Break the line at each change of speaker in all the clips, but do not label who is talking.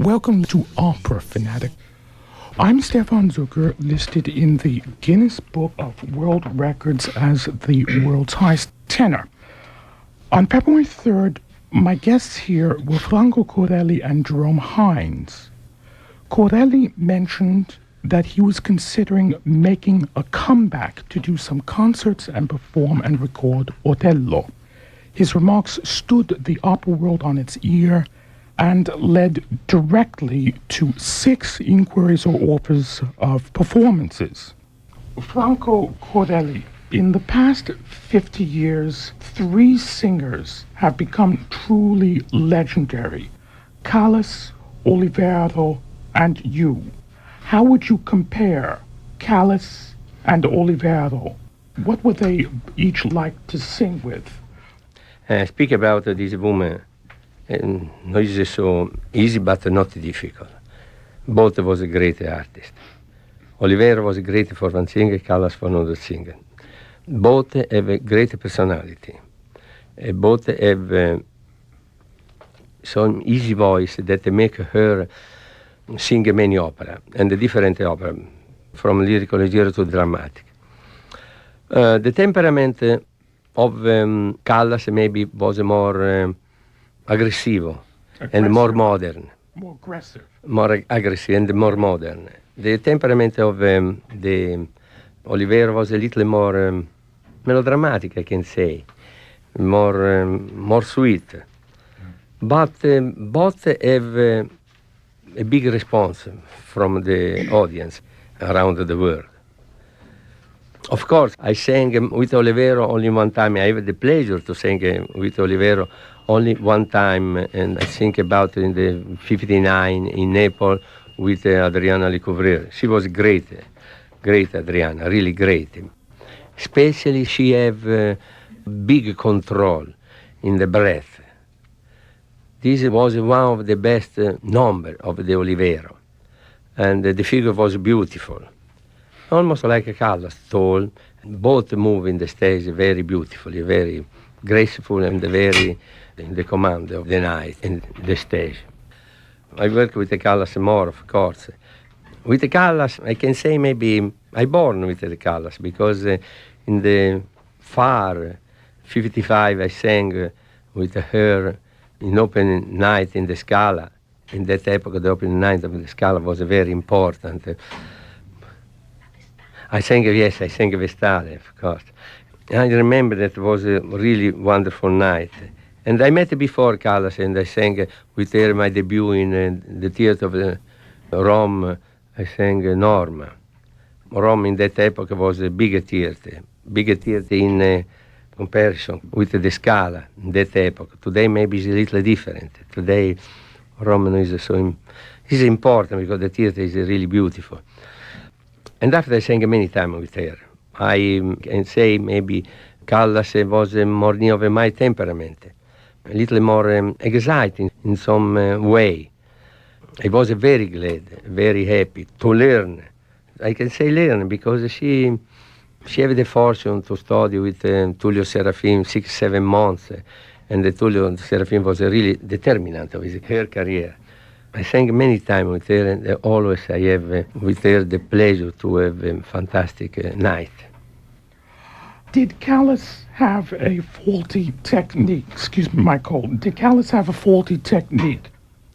Welcome to Opera Fanatic. I'm Stefan Zucker, listed in the Guinness Book of World Records as the world's highest tenor. On February 3rd, my guests here were Franco Corelli and Jerome Hines. Corelli mentioned that he was considering making a comeback to do some concerts and perform and record Otello. His remarks stood the opera world on its ear and led directly to 6 inquiries or offers of performances. Franco Corelli, in the past 50 years, 3 singers have become truly legendary: Callas, Olivero, and you. How would you compare Callas and Olivero? What would they each like to sing with?
Speak about this woman. Not so easy, but not difficult. Both was a great artist. Olivero was great for one singer, Callas for another singer. Both have a great personality. Both have some easy voice that make her sing many opera, and a different opera, from lyrical leggero to dramatic. The temperament of Callas maybe was more aggressive and more modern.
More aggressive.
More aggressive and more modern. The temperament of the Olivero was a little more melodramatic, I can say, more sweet. But both have a big response from the audience around the world. Of course, I sang with Olivero only one time. I have the pleasure to sing with Olivero only one time, and I think about in the 59 in Naples with Adriana Lecouvreur. She was great Adriana, really great. Especially she have big control in the breath. This was one of the best number of the Olivero, and the figure was beautiful. Almost like a Callas, tall. Both move in the stage very beautifully, very graceful, and very in the command of the night and the stage. I work with the Callas more, of course. With the Callas, I can say maybe I born with the Callas, because in the far 55 I sang with her in open night in the Scala. In that epoch, the open night of the Scala was very important. I sang Vestale, of course. I remember that was a really wonderful night. And I met before Callas, and I sang with her my debut in the theater of Rome. I sang Norma. Rome in that epoch was a bigger theater in comparison with the Scala in that epoch. Today maybe it's a little different. Today Rome is important because the theater is really beautiful. And after I sang many times with her, I can say maybe Callas was more of my temperament, a little more exciting in some way. I was very glad, very happy to learn. I can say learn because she had the fortune to study with Tullio Serafin 6-7 months, and Tullio Serafin was really determinant of her career. I sang many times with her, and always I have with her the pleasure to have a fantastic night.
Did Callas have a faulty technique? Excuse me, my cold. Did Callas have a faulty technique?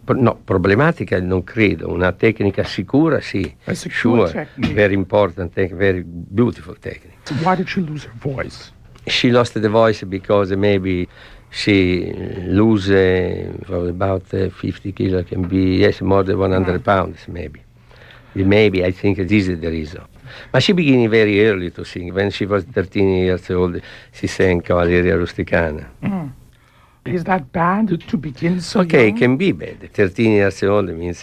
No, problematica non credo. Una tecnica sicura, sì.
A secure technique.
Very important, very beautiful technique.
So why did she lose her voice?
She lost the voice because maybe she lose about 50 kilos, can be, yes, more than 100 pounds, maybe. Maybe, I think this is the reason. But she began very early to sing. When she was 13 years old, she sang Cavalleria Rusticana.
Mm. Is that bad to begin so young?
Okay, it can be bad. 13 years old means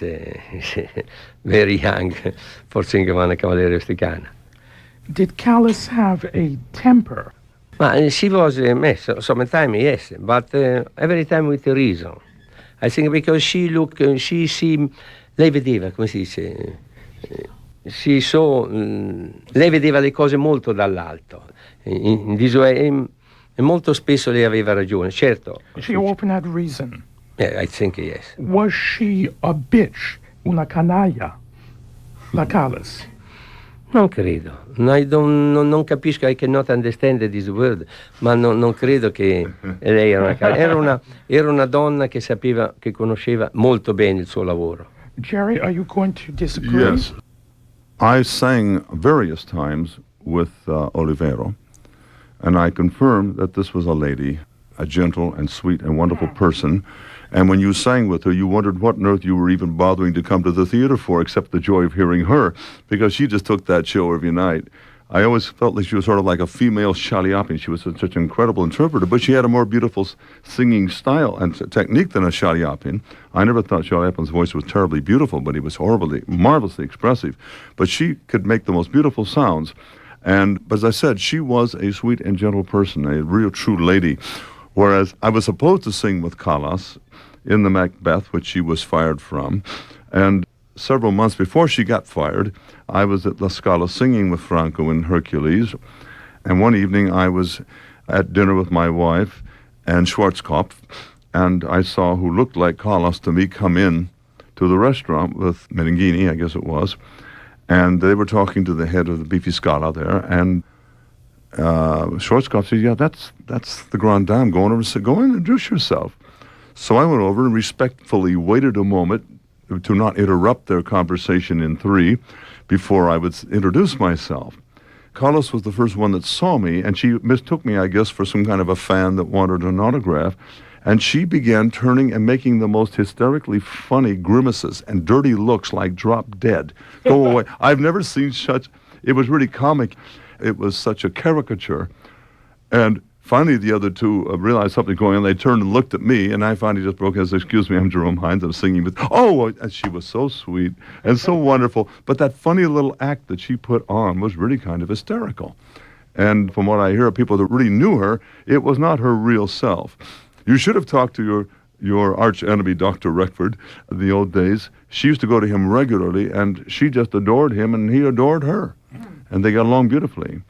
very young for singing one Cavalleria Rusticana.
Did Callas have a temper?
She was sometimes yes, but every time with a reason. I think because lei vedeva, come si dice, lei vedeva le cose molto dall'alto. E molto spesso lei aveva ragione, certo.
She often had reason.
Yeah, I think yes.
Was she a bitch, una canaglia, la Callas?
Non credo. No, non capisco, I cannot understand this word, ma non credo che lei era una donna che sapeva, che conosceva molto bene il suo lavoro.
Jerry, are you going to disagree?
Yes. I sang various times with Olivero, and I confirmed that this was a lady, a gentle and sweet and wonderful person. And when you sang with her, you wondered what on earth you were even bothering to come to the theater for, except the joy of hearing her, because she just took that show every night. I always felt like she was sort of like a female Shaliapin. She was such an incredible interpreter, but she had a more beautiful singing style and technique than a Shaliapin. I never thought Shaliapin's voice was terribly beautiful, but he was marvelously expressive. But she could make the most beautiful sounds. And as I said, she was a sweet and gentle person, a real true lady. Whereas I was supposed to sing with Callas in the Macbeth, which she was fired from. And several months before she got fired, I was at La Scala singing with Franco in Hercules. And one evening I was at dinner with my wife and Schwarzkopf, and I saw who looked like Callas to me come in to the restaurant with Merenghini, I guess it was. And they were talking to the head of the Beefy Scala there, and Schwarzkopf said, yeah, that's the Grand Dame. Go on over and say, go and introduce yourself. So I went over and respectfully waited a moment to not interrupt their conversation in three before I would introduce myself. Callas was the first one that saw me, and she mistook me, I guess, for some kind of a fan that wanted an autograph. And she began turning and making the most hysterically funny grimaces and dirty looks like drop dead. Go away. I've never seen such, it was really comic. It was such a caricature. And finally, the other two realized something going on. They turned and looked at me, and I finally just broke in and said, excuse me, I'm Jerome Hines. I'm singing with, and she was so sweet and so wonderful. But that funny little act that she put on was really kind of hysterical. And from what I hear of people that really knew her, it was not her real self. You should have talked to your arch enemy, Dr. Reckford, in the old days. She used to go to him regularly, and she just adored him, and he adored her. And they got along beautifully.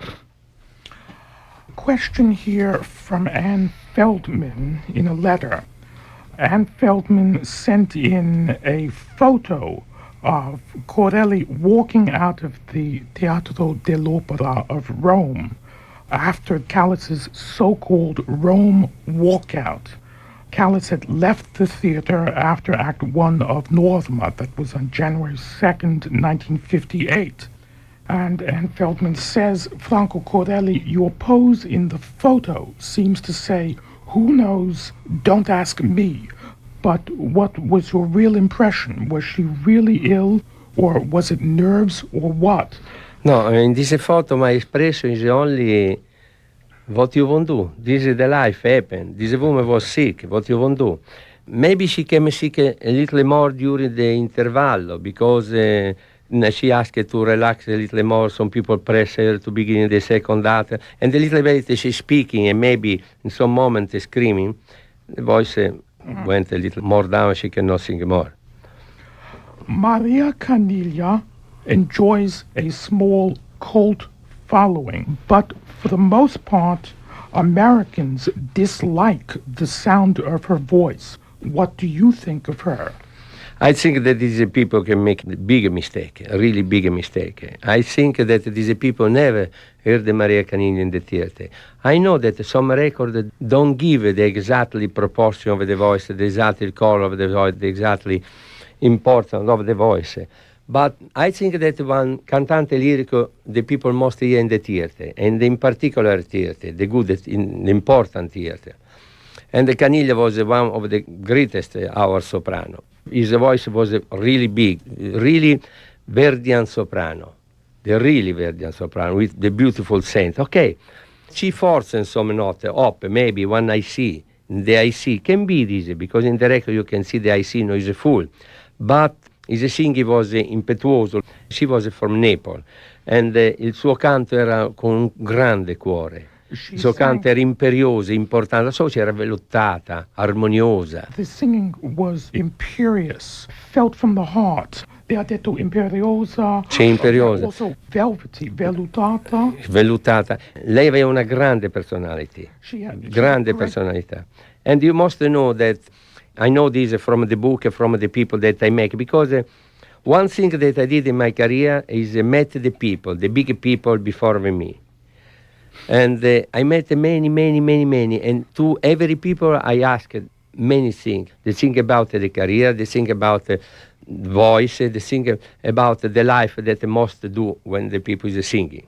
Question here from Anne Feldman in a letter. Anne Feldman sent in a photo of Corelli walking out of the Teatro dell'Opera of Rome after Callas's so-called Rome walkout. Callas had left the theater after Act 1 of Norma, that was on January 2nd, 1958. And Anne Feldman says, Franco Corelli, your pose in the photo seems to say, who knows, don't ask me. But what was your real impression? Was she really ill, or was it nerves, or what?
No, in this photo my expression is only what you won't do. This is the life happened. This woman was sick, what you won't do. Maybe she came sick a little more during the intervallo because she asked to relax a little more. Some people press her to begin the second act. And a little bit she's speaking and maybe in some moment screaming. The voice went a little more down. She cannot sing more.
Maria Caniglia enjoys a small cult following, but for the most part, Americans dislike the sound of her voice. What do you think of her?
I think that these people can make a big mistake, a really big mistake. I think that these people never heard the Maria Caniglia in the theater. I know that some records don't give the exactly proportion of the voice, the exactly color of the voice, the exactly importance of the voice. But I think that one cantante lirico, the people most hear in the theater, and in particular theater, the good, the important theater. And the Caniglia was one of the greatest our soprano. His voice was really big, really Verdian soprano, the really Verdian soprano with the beautiful scent. Okay, she forced some note up, maybe one IC. The IC can be this, because in the record you can see the IC no is full. But his singing was impetuoso. She was from Naples, and il suo canto era con un grande cuore. Il suo canto era imperioso, importante, la sua voce era velluttata, armoniosa.
The singing was imperious, felt from the heart. Le ha detto imperiosa.
Sì, imperiosa.
Also velvety, vellutata.
Vellutata. Lei aveva una grande personality. Grande personalità. And you must know that I know this from the book, from the people that I make, because one thing that I did in my career is met the people, the big people before me. And I met many, and to every people I asked many things. They think about the career, they think about voice, they think about the life that they must do when the people is singing.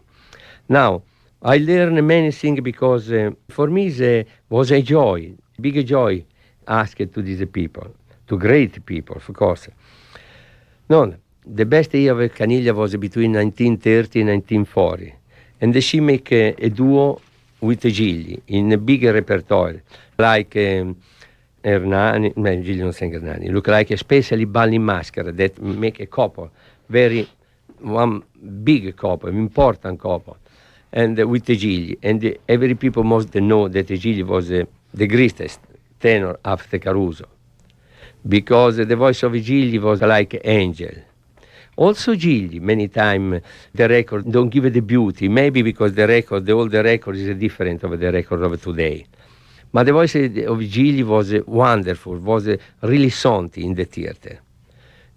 Now, I learned many things because for me it was a joy, big joy, asked to these people, to great people, of course. No, the best year of Caniglia was between 1930 and 1940. And she make a duo with Gigli in a big repertoire, like Hernani, Gigli non sang Hernani, look like especially Balli in Maschera, that make a couple, one big couple, important couple, and with Gigli. And every people must know that Gigli was the greatest tenor after Caruso, because the voice of Gigli was like angel. Also Gigli, many times the record don't give it the beauty, maybe because the old record is different of the record of today. But the voice of Gigli was wonderful, was really something in the theater.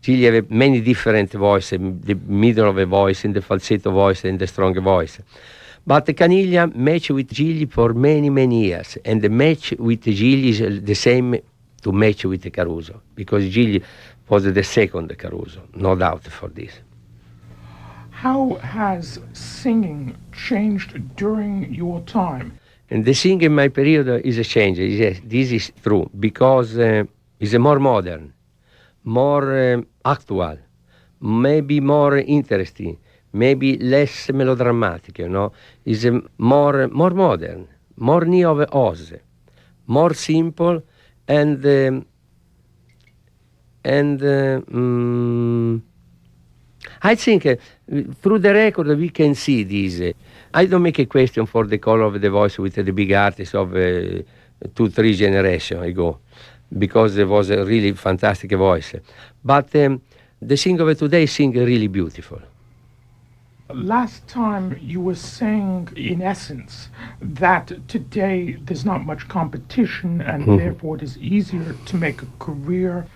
Gigli had many different voices, the middle of a voice, and the falsetto voice, and the strong voice. But Caniglia matched with Gigli for many years, and the match with Gigli is the same to match with Caruso, because Gigli was the second Caruso, no doubt for this.
How has singing changed during your time?
And the singing in my period is a change. Yes, this is true, because it's more modern, more actual, maybe more interesting, maybe less melodramatic, you know. It's more modern, more near of us, more simple, and I think through the record we can see this. I don't make a question for the color of the voice with the big artists of 2-3 generations ago, because there was a really fantastic voice. But the singer of today sing really beautiful.
Last time you were saying, in essence, that today there's not much competition and therefore it is easier to make a career,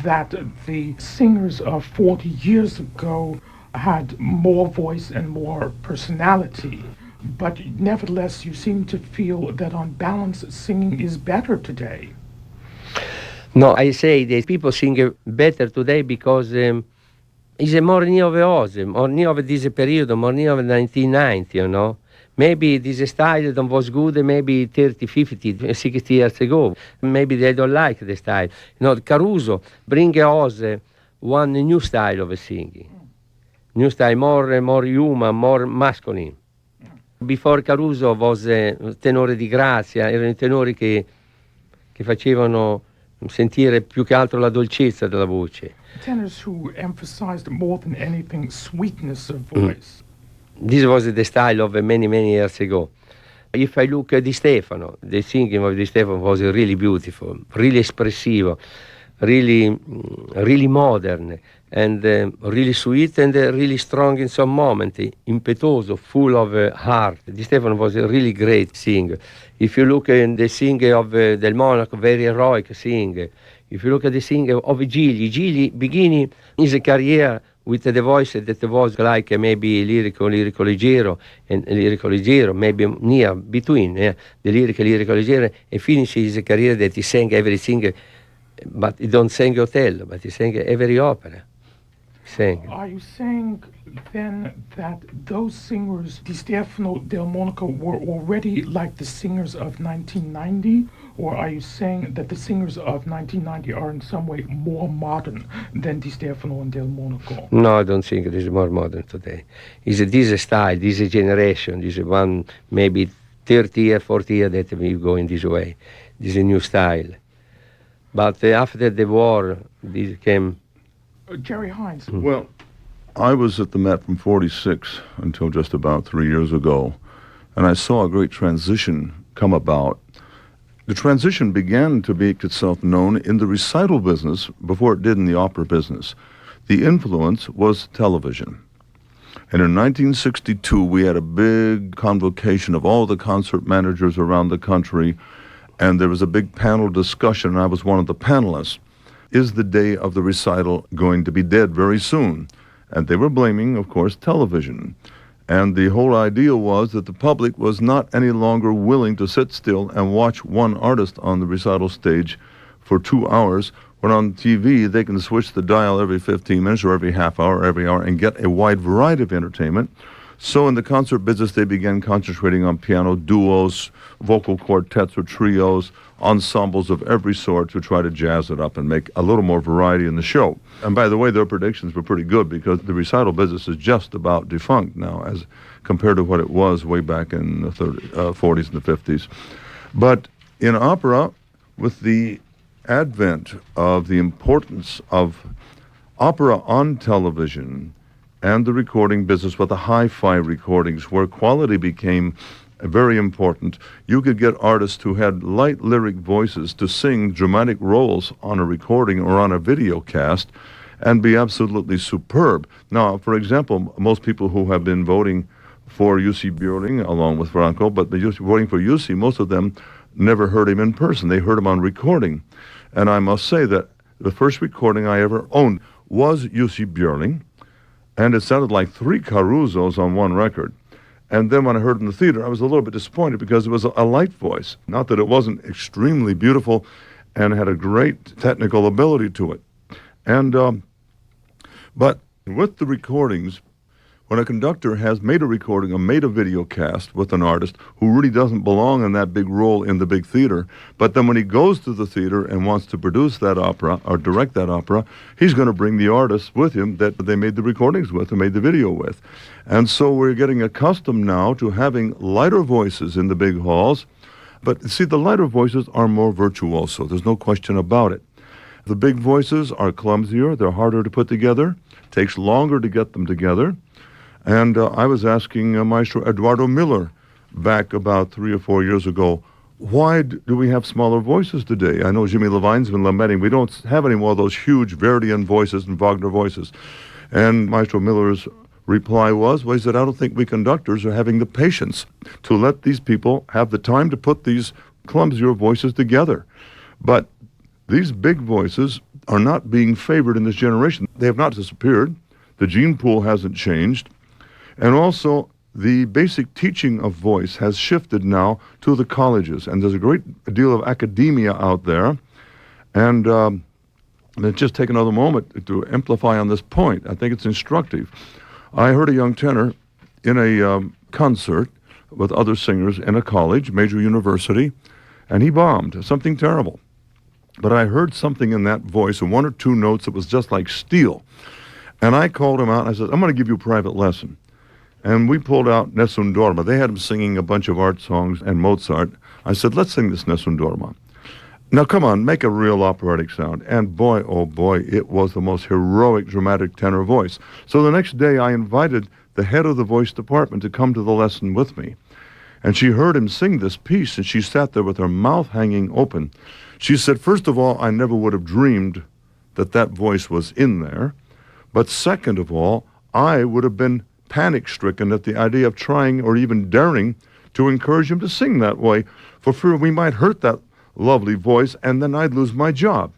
that the singers of 40 years ago had more voice and more personality. But nevertheless, you seem to feel that on balance, singing is better today.
No, I say that people sing better today because it's more near of us, more near of this period, more near of 1990, you know. Maybe this style was good maybe 30, 50, 60 years ago. Maybe they don't like the style. You know, Caruso bring us one new style of singing. New style, more human, more masculine. Before Caruso was tenore di grazia, erano i tenori che facevano sentire più che altro la dolcezza della voce.
Tenors who emphasized more than anything sweetness of voice.
This was the style of many years ago. If I look at Stefano, the singing of Stefano was really beautiful, really expressive, really modern, and really sweet and really strong in some moment, impetuoso, full of heart. Stefano was a really great singer. If you look at the singer of Del Monaco, very heroic singer. If you look at the singer of Gigli beginning his career with the voice that was like maybe lyrical leggero, maybe near between the lyrical leggero, and finish his career that he sang everything, but he don't sing Otello, but he sang every opera.
Are you saying then that those singers, Di Stefano, Del Monaco, were already like the singers of 1990? Or are you saying that the singers of 1990 are in some way more modern than Di Stefano and Del Monaco?
No, I don't think it is more modern today. It's this style, this generation, this one maybe 30 years, 40 years that we go in this way. This is a new style. But after the war, this came...
Jerry Hines.
Well, I was at the Met from 46 until just about 3 years ago, and I saw a great transition come about. The transition began to make itself known in the recital business before it did in the opera business. The influence was television. And in 1962, we had a big convocation of all the concert managers around the country, and there was a big panel discussion, and I was one of the panelists. Is the day of the recital going to be dead very soon? And they were blaming, of course, television. And the whole idea was that the public was not any longer willing to sit still and watch one artist on the recital stage for 2 hours, when on TV they can switch the dial every 15 minutes or every half hour, every hour, and get a wide variety of entertainment. So in the concert business, they began concentrating on piano duos, vocal quartets or trios, ensembles of every sort to try to jazz it up and make a little more variety in the show. And by the way, their predictions were pretty good, because the recital business is just about defunct now as compared to what it was way back in the 40s and the 50s. But in opera, with the advent of the importance of opera on television and the recording business with the hi-fi recordings, where quality became very important, you could get artists who had light lyric voices to sing dramatic roles on a recording or on a video cast and be absolutely superb. Now, for example, most people who have been voting for Jussi Björling, along with Franco, but voting for Jussi, most of them never heard him in person. They heard him on recording. And I must say that the first recording I ever owned was Jussi Björling, and it sounded like 3 Caruzos on one record. And then when I heard it in the theater, I was a little bit disappointed, because it was a light voice. Not that it wasn't extremely beautiful and had a great technical ability to it. And but with the recordings, when a conductor has made a recording or made a video cast with an artist who really doesn't belong in that big role in the big theater, but then when he goes to the theater and wants to produce that opera or direct that opera, he's going to bring the artists with him that they made the recordings with and made the video with. And so we're getting accustomed now to having lighter voices in the big halls. But see, the lighter voices are more virtuoso. There's no question about it. The big voices are clumsier. They're harder to put together. Takes longer to get them together. And I was asking Maestro Eduardo Miller back about 3 or 4 years ago, why do we have smaller voices today? I know Jimmy Levine's been lamenting we don't have any more of those huge Verdian voices and Wagner voices. And Maestro Miller's reply was, well, he said, I don't think we conductors are having the patience to let these people have the time to put these clumsier voices together. But these big voices are not being favored in this generation. They have not disappeared. The gene pool hasn't changed. And also, the basic teaching of voice has shifted now to the colleges, and there's a great deal of academia out there. And let's just take another moment to amplify on this point. I think it's instructive. I heard a young tenor in a concert with other singers in a college, major university, and he bombed, something terrible. But I heard something in that voice, and 1 or 2 notes that was just like steel. And I called him out, and I said, I'm going to give you a private lesson. And we pulled out Nessun Dorma. They had him singing a bunch of art songs and Mozart. I said, let's sing this Nessun Dorma. Now, come on, make a real operatic sound. And boy, oh boy, it was the most heroic, dramatic tenor voice. So the next day, I invited the head of the voice department to come to the lesson with me. And she heard him sing this piece, and she sat there with her mouth hanging open. She said, first of all, I never would have dreamed that that voice was in there. But second of all, I would have been panic-stricken at the idea of trying or even daring to encourage him to sing that way, for fear we might hurt that lovely voice, and then I'd lose my job.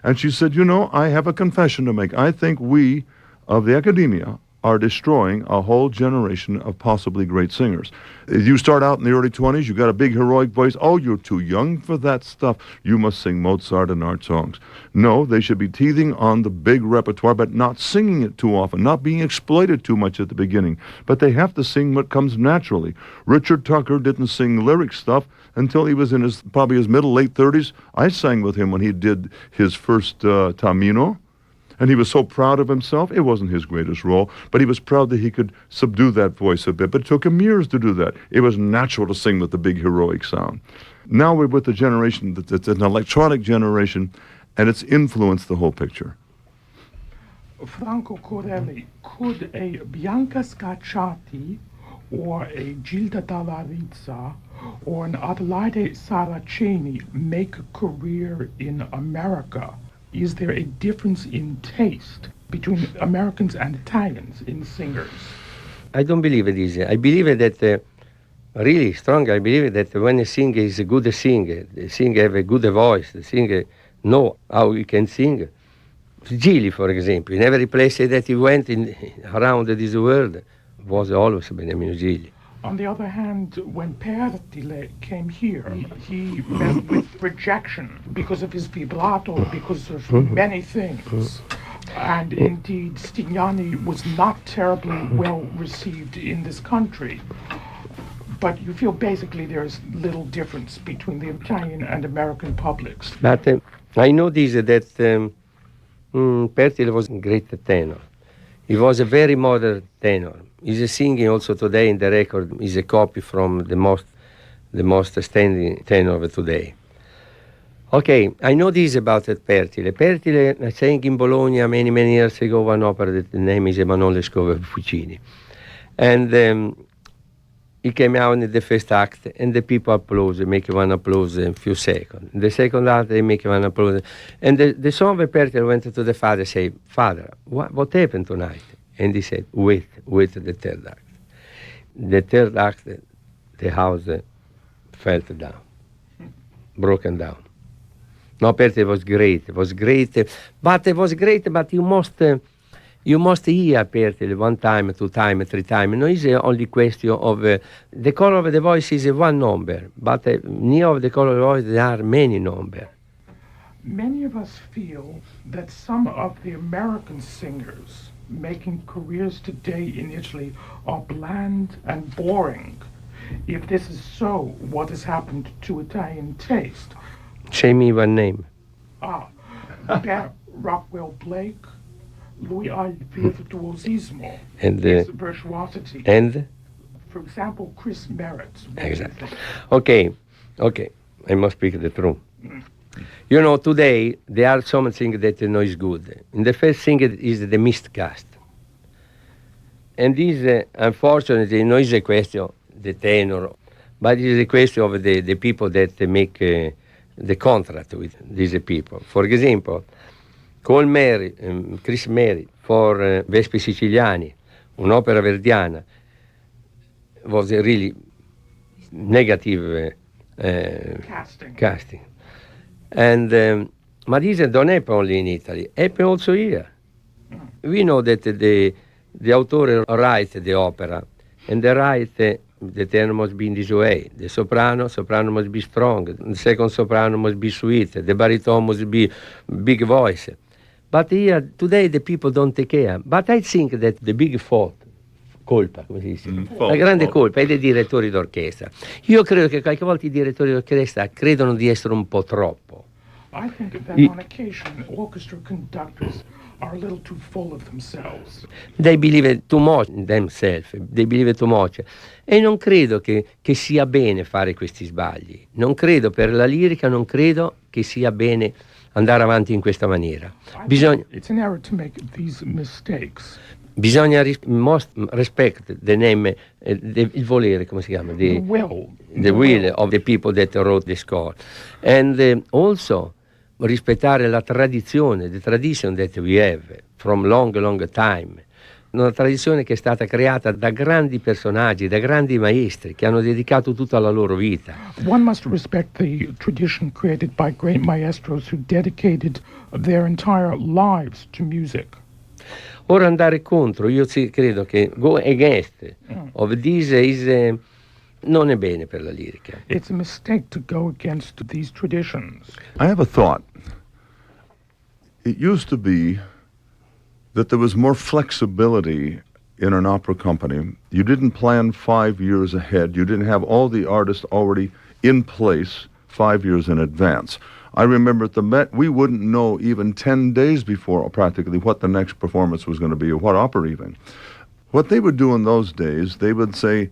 And she said, you know, I have a confession to make. I think we of the academia are destroying a whole generation of possibly great singers. You start out in the early 20s, you got a big heroic voice. Oh, you're too young for that stuff. You must sing Mozart and art songs. No, they should be teething on the big repertoire, but not singing it too often, not being exploited too much at the beginning. But they have to sing what comes naturally. Richard Tucker didn't sing lyric stuff until he was in probably his middle, late 30s. I sang with him when he did his first Tamino. And he was so proud of himself. It wasn't his greatest role, but he was proud that he could subdue that voice a bit. But it took him years to do that. It was natural to sing with the big heroic sound. Now we're with the generation that's an electronic generation, and it's influenced the whole picture.
Franco Corelli, could a Bianca Scacciati or a Gilda Dalla Rizza or an Adelaide Saraceni make a career in America? Is there a difference in taste between Americans and Italians in singers?
I don't believe it is. I believe that really strong. I believe that when a singer is a good singer, the singer have a good voice, the singer know how he can sing. Gili, for example, in every place that he went around this world, was always Beniamino Gili.
On the other hand, when Pertile came here, he met with rejection because of his vibrato, because of many things. And indeed, Stignani was not terribly well received in this country. But you feel basically there's little difference between the Italian and American publics.
But I know this, that Pertile was a great tenor. He was a very modern tenor. He's singing also today in the record is a copy from the most standing tenor of today. Okay, I know this about Pertile. Pertile sang in Bologna many years ago one opera that the name is Emanuele Scover Fucini. And he came out in the first act, and the people applause, they make one applause in a few seconds. The second act, they make one applause. And the son of Pertile went to the father and said, "Father, what happened tonight?" And he said, wait the third act. The third act, the house fell down, broken down. No, Pertile was great, but you must hear Pertile 1 time, 2 times, 3 times. No, it's only question of the color of the voice is one number, but near of the color of the voice there are many numbers.
Many of us feel that some of the American singers making careers today in Italy are bland and boring. If this is so, what has happened to Italian taste?
Say me one name.
Rockwell Blake, lui ha il virtuosismo,
And
his virtuosity.
And?
For example, Chris Merritt.
Exactly. Okay, I must speak the truth. You know, today there are something that you know is good. And the first thing is the miscast. And this, unfortunately, no is a question the tenor, but it is a question of the people that make the contract with these people. For example, Chris Merritt for Vespi Siciliani, un'opera verdiana, was a really negative casting. And but this don't happen only in Italy, happen also here. We know that the author writes the opera, and they write the tenor must be in this way. The soprano must be strong. The second soprano must be sweet. The baritone must be big voice. But here, today, the people don't take care. But I think that the big colpa, come si dice? La grande colpa è dei direttori d'orchestra. Io credo che qualche volta i direttori d'orchestra credono di essere un po' troppo.
I think that on occasion, orchestra conductors are a little too full of themselves.
They believe too much in themselves, they believe too much. E non credo che sia bene fare questi sbagli. Non credo, per la lirica, non credo che sia bene andare avanti in questa maniera.
It's an error to make these mistakes.
Bisogna respect the name, il volere, come si chiama? The will of the people that wrote the score. And also rispettare la tradizione, the tradition that we have from long time. Una tradizione che è stata creata da grandi personaggi, da grandi maestri che hanno dedicato tutta la loro vita.
One must respect the tradition created by great maestros who dedicated their entire lives to music.
Ora andare contro, io credo che go against of this is non è bene per la lirica.
It's a mistake to go against these traditions.
I have a thought. It used to be that there was more flexibility in an opera company. You didn't plan 5 years ahead. You didn't have all the artists already in place 5 years in advance. I remember at the Met, we wouldn't know even 10 days before practically what the next performance was going to be, or what opera even. What they would do in those days, they would say,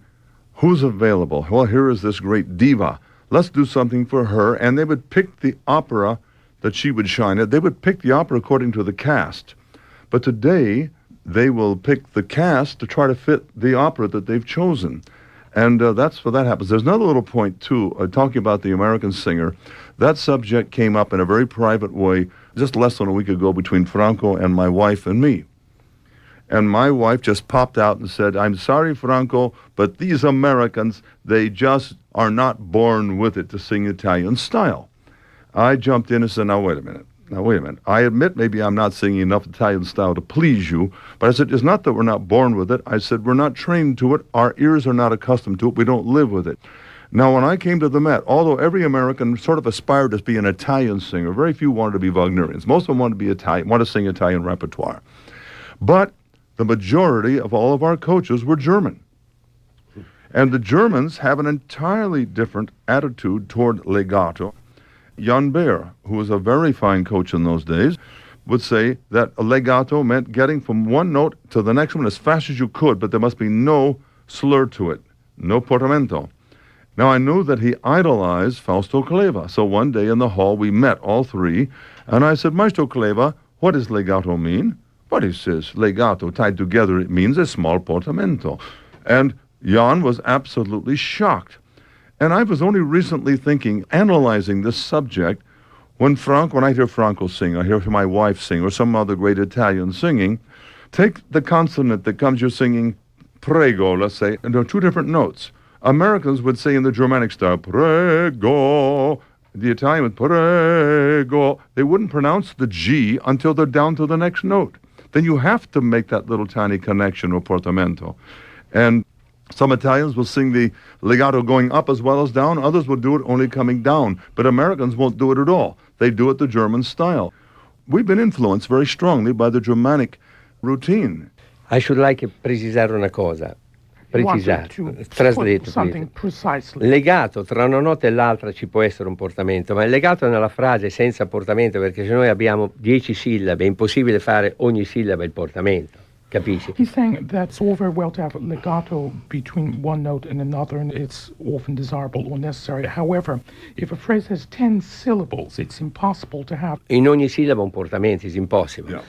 who's available? Well, here is this great diva. Let's do something for her. And they would pick the opera that she would shine at. They would pick the opera according to the cast. But today, they will pick the cast to try to fit the opera that they've chosen. And that's what that happens. There's another little point, too, talking about the American singer. That subject came up in a very private way just less than a week ago between Franco and my wife and me. And my wife just popped out and said, I'm sorry, Franco, but these Americans, they just are not born with it to sing Italian style. I jumped in and said, now, wait a minute. I admit maybe I'm not singing enough Italian style to please you, but I said, it's not that we're not born with it. I said, we're not trained to it. Our ears are not accustomed to it. We don't live with it. Now, when I came to the Met, although every American sort of aspired to be an Italian singer, very few wanted to be Wagnerians. Most of them wanted to be Italian, want to sing Italian repertoire. But the majority of all of our coaches were German. And the Germans have an entirely different attitude toward legato. Jan Baer, who was a very fine coach in those days, would say that a legato meant getting from one note to the next one as fast as you could, but there must be no slur to it, no portamento. Now, I knew that he idolized Fausto Cleva, so one day in the hall we met, all three, and I said, Maestro Cleva, what does legato mean? But he says, legato, tied together, it means a small portamento. And Jan was absolutely shocked. And I was only recently analyzing this subject, when I hear Franco sing, I hear my wife sing, or some other great Italian singing, take the consonant that comes, you're singing prego, let's say, and there are two different notes. Americans would say in the Germanic style, prego. The Italian would prego. They wouldn't pronounce the G until they're down to the next note. Then you have to make that little tiny connection or portamento. And some Italians will sing the legato going up as well as down. Others will do it only coming down. But Americans won't do it at all. They do it the German style. We've been influenced very strongly by the Germanic routine.
I should like to precisare una cosa.
Translate something precisely.
Legato tra una nota e l'altra ci può essere un portamento, ma il legato nella frase senza portamento, perché se noi abbiamo 10 sillabe è impossibile fare ogni sillaba il portamento. Capisci?
He's saying that's all very well to have legato between one note and another, and it's often desirable or necessary. However, if a phrase has 10 syllables, it's impossible to have.
In ogni sillaba un portamento, it's impossible.
Yeah.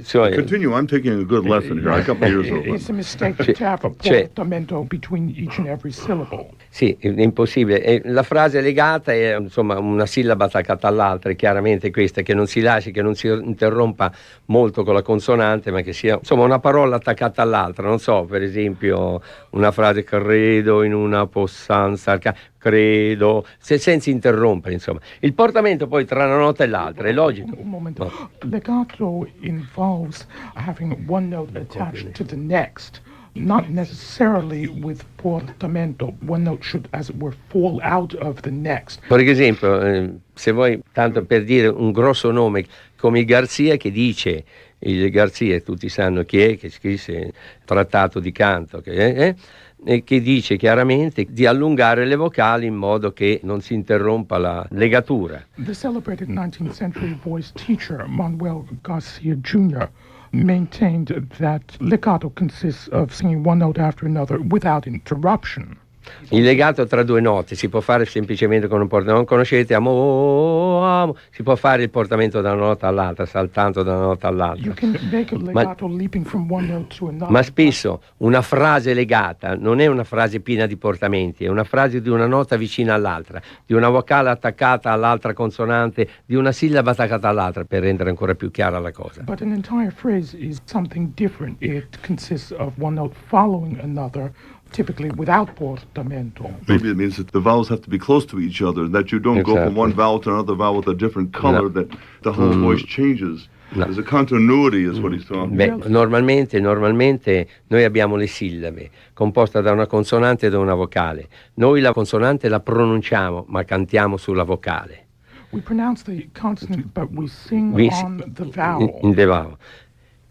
So,
continue, I'm taking a good lesson here. I got my ears open.
It's a mistake to have a portamento between each and every syllable.
Sì, è impossibile. E la frase legata è insomma una sillaba attaccata all'altra, è chiaramente questa, che non si lasci, che non si interrompa molto con la consonante, ma che sia insomma una parola attaccata all'altra. Non so, per esempio una frase credo in una possanza, credo, senza interrompere, insomma. Il portamento poi tra una nota e l'altra, è logico.
Un momento. No. Legato involves having one note attached to the next. Not necessarily with portamento. One note should, as it were, fall out of the next.
Per esempio, se vuoi, tanto per dire un grosso nome come il Garcia, che dice, il Garcia tutti sanno chi è, che scrisse il trattato di canto, e che dice chiaramente di allungare le vocali in modo che non si interrompa la legatura.
The celebrated 19th century voice teacher Manuel Garcia Jr. maintained that legato consists of singing one note after another without interruption.
Il legato tra due note si può fare semplicemente con un portamento. Non conoscete amo, si può fare il portamento da una nota all'altra, saltando da una nota all'altra.
You can make a legato leaping from one note to another.
Ma spesso una frase legata non è una frase piena di portamenti, è una frase di una nota vicina all'altra, di una vocale attaccata all'altra consonante, di una sillaba attaccata all'altra, per rendere ancora più chiara la cosa.
But an entire phrase is something different. It consists of one note following another, typically without portamento.
Maybe it means that the vowels have to be close to each other, that you don't go from one vowel to another vowel with a different color, that the whole voice changes. No. There's a continuity, is what he's talking about.
Normalmente noi abbiamo le sillabe, composta da una consonante e da una vocale. Noi la consonante la pronunciamo, ma cantiamo sulla vocale.
We pronounce the consonant, but we sing on the vowel.
In the vowel.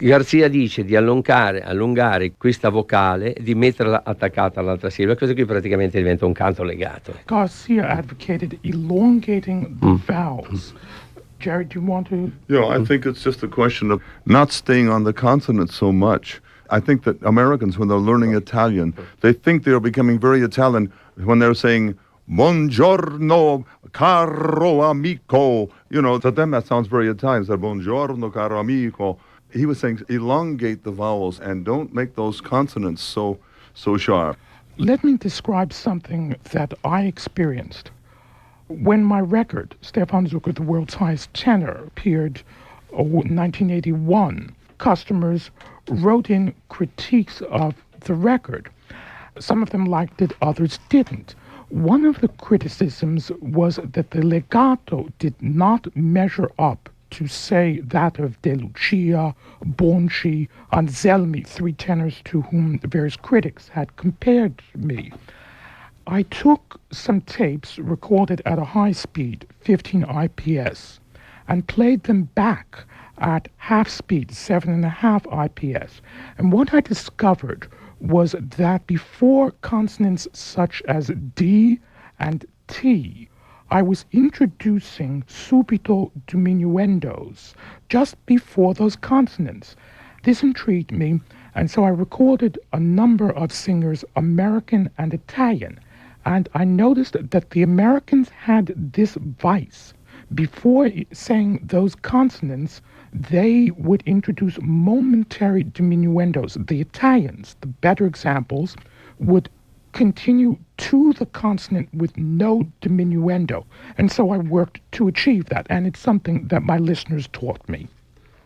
Garcia dice di allungare questa vocale e di metterla attaccata all'altra sillaba. Questo qui praticamente diventa un canto legato.
Garcia advocated elongating the vowels. Jerry, do you want to?
Yeah, I think it's just a question of not staying on the consonant so much. I think that Americans, when they're learning Italian, they think they're becoming very Italian when they're saying buongiorno, caro amico. You know, to them that sounds very Italian. So, buongiorno, caro amico. He was saying elongate the vowels and don't make those consonants so sharp.
Let me describe something that I experienced. When my record, Stefan Zucker, the world's highest tenor, appeared in 1981, customers wrote in critiques of the record. Some of them liked it, others didn't. One of the criticisms was that the legato did not measure up to, say, that of De Lucia, Bonci, Anselmi, three tenors to whom various critics had compared me. I took some tapes recorded at a high speed, 15 IPS, and played them back at half speed, 7.5 IPS. And what I discovered was that before consonants such as D and T, I was introducing subito diminuendos just before those consonants. This intrigued me, and so I recorded a number of singers, American and Italian, and I noticed that the Americans had this vice. Before saying those consonants, they would introduce momentary diminuendos. The Italians, the better examples, would continue to the consonant with no diminuendo. And so I worked to achieve that, and it's something that my listeners taught me.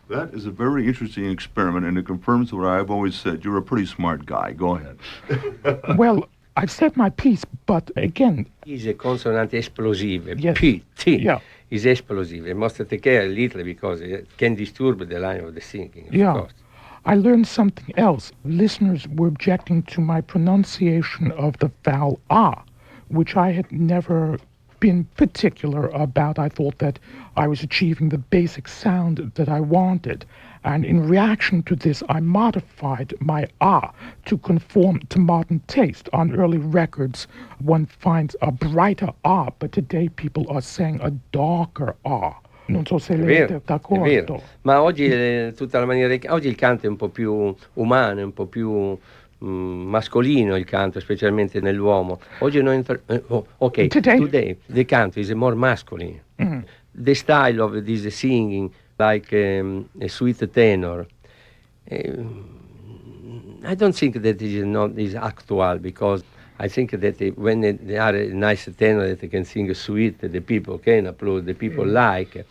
That is a very interesting experiment, and it confirms what I've always said. You're a pretty smart guy. Go ahead.
Well, I've said my piece, but again...
Is a consonant explosive.
Yes.
P, T.
Yeah.
Is explosive. You must take care a little because it can disturb the line of the singing. Of course.
I learned something else. Listeners were objecting to my pronunciation of the vowel A, which I had never been particular about. I thought that I was achieving the basic sound that I wanted. And in reaction to this, I modified my A to conform to modern taste. On early records, one finds a brighter A, but today people are saying a darker A. Non so se lei è d'accordo.
Ma oggi tutta la maniera oggi il canto è un po' più umano, è un po' più mascolino il canto, specialmente nell'uomo. Oggi today the canto is more masculine. Mm. The style of this singing, like a sweet tenor, I don't think that is actual, because I think that when they are a nice tenor that they can sing sweet, the people can applaud, the people like.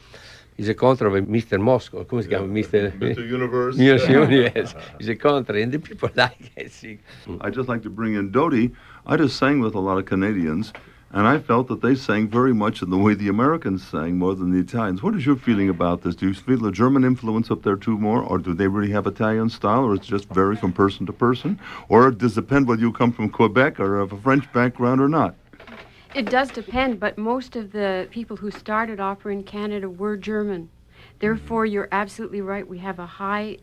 Is a contra of Mr. Moscow, come si chiama? Mr.
Universe.
Yes. Is a contra, and the people like it.
I just like to bring in Dodie. I just sang with a lot of Canadians, and I felt that they sang very much in the way the Americans sang more than the Italians. What is your feeling about this? Do you feel the German influence up there too more, or do they really have Italian style, or it's just vary from person to person? Or does it depend whether you come from Quebec or have a French background or not?
It does depend, but most of the people who started opera in Canada were German. Therefore, you're absolutely right. We have a high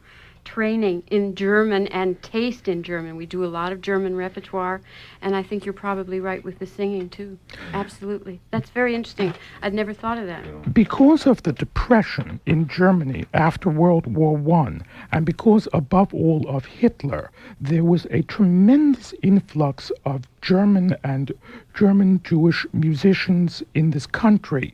training in German and taste in German. We do a lot of German repertoire, and I think you're probably right with the singing, too. Absolutely. That's very interesting. I'd never thought of that.
Because of the Depression in Germany after World War I, and because, above all, of Hitler, there was a tremendous influx of German and German Jewish musicians in this country,